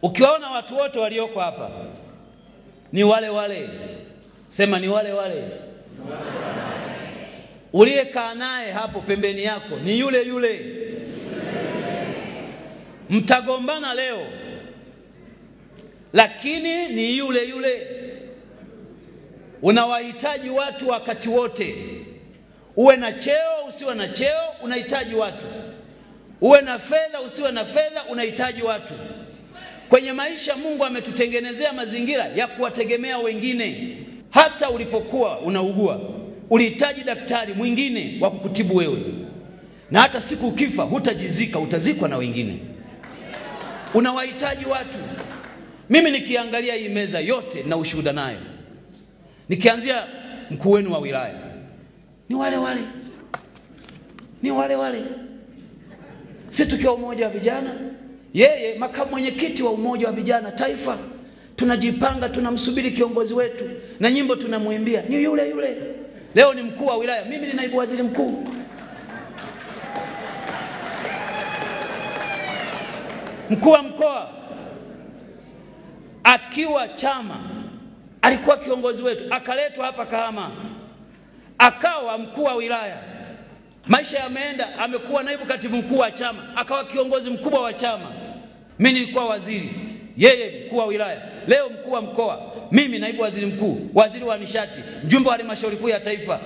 Ukiwaona watu wote walioko hapa ni wale wale. Sema ni wale wale. Uliyekaa naye hapo pembeni yako ni yule yule. Mtagombana leo, lakini ni yule yule. Unawahitaji watu wakati wote. Uwe na cheo usiwe na cheo, unahitaji watu. Uwe na fedha usiwe na fedha, unahitaji watu. Kwenye maisha Mungu ametutengenezea mazingira ya kuwategemea wengine. Hata ulipokuwa unaugua, ulihitaji daktari mwingine wa kukutibu wewe. Na hata siku ukifa hutajizika, utazikwa na wengine. Unawahitaji watu. Mimi nikiangalia hii meza yote na ushuhuda nayo, nikianzia mkuu wenu wa wilaya, ni wale wale. Ni wale wale. Sisi tukiwa umoja wa vijana, yeye makamu mwenyekiti wa umoja wa vijana taifa, tunajipanga, tunamsubiri kiongozi wetu na nyimbo tunamwimbia ni yule yule. Leo ni mkuu wa wilaya, mimi ni naibu waziri mkuu. Mkuu wa mkoa akiwa chama alikuwa kiongozi wetu, akaletwa hapa Kahama akawa mkuu wa wilaya. Maisha yameenda, amekuwa naibu katibu mkuu wa chama, akawa kiongozi mkubwa wa chama. Mimi nilikuwa waziri, yeye mkuu wa wilaya. Leo mkuu wa mkoa, mimi naibu waziri mkuu, waziri wa nishati, mjumbe wa halmashauri kuu ya taifa.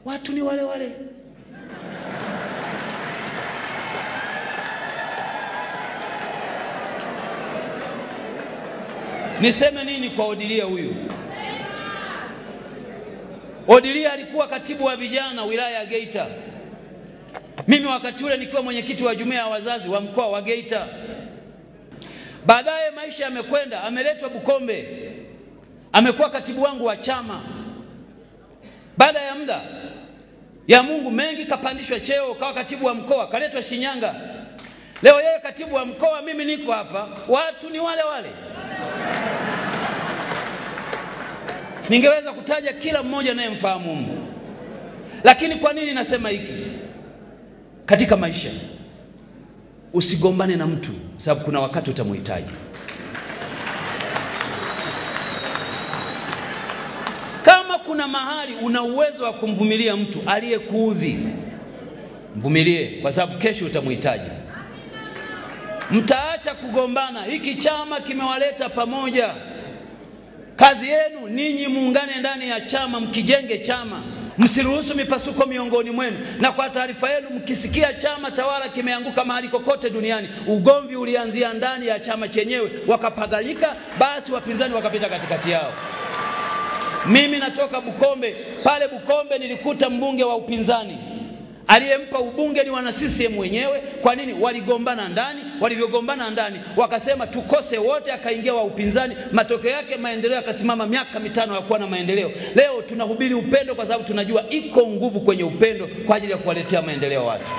Watu ni wale wale. Niseme nini kwa Odilia huyu? Odilia alikuwa katibu wa vijana wilaya ya Geita. Mimi wakati ule nikiwa mwenyekiti wa jumuiya ya wazazi wa mkoa wa Geita. Baadaye maisha yamekwenda, ameletwa Bukombe, amekuwa katibu wangu wa chama. Baada ya muda ya Mungu mengi, kapandishwa cheo, kawa katibu wa mkoa, kaletwa Shinyanga. Leo yeye katibu wa mkoa, mimi niko hapa. Watu ni wale wale. Ningeweza kutaja kila mmoja naye mfahamu Mungu. Lakini kwa nini nasema hiki? Katika maisha usigombane na mtu, sababu kuna wakati utamhitaji. Kama kuna mahali una uwezo wa kumvumilia mtu aliyekuudhi, mvumilie, kwa sababu kesho utamhitaji. Mtaacha kugombana. Hiki chama kimewaleta pamoja. Kazi yenu ninyi muungane ndani ya chama, mkijenge chama. Msiruhusu mipasuko miongoni mwenu. Na kwa taarifa yenu, mkisikia chama tawala kimeanguka mahali kokote duniani, ugomvi ulianzia ndani ya chama chenyewe, wakapagalika, basi wapinzani wakapita katikati yao. Mimi natoka Bukombe. Pale Bukombe nilikuta mbunge wa upinzani. Aliyempa ubunge ni wana CCM wenyewe. Kwa nini? Waligombana ndani. Walivyogombana ndani, wakasema tukose wote, akaingia wa upinzani. Matokeo yake maendeleo yakasimama miaka 5 ya kuwa na maendeleo. Leo tunahubiri upendo kwa sababu tunajua iko nguvu kwenye upendo kwa ajili ya kuwaletea maendeleo watu.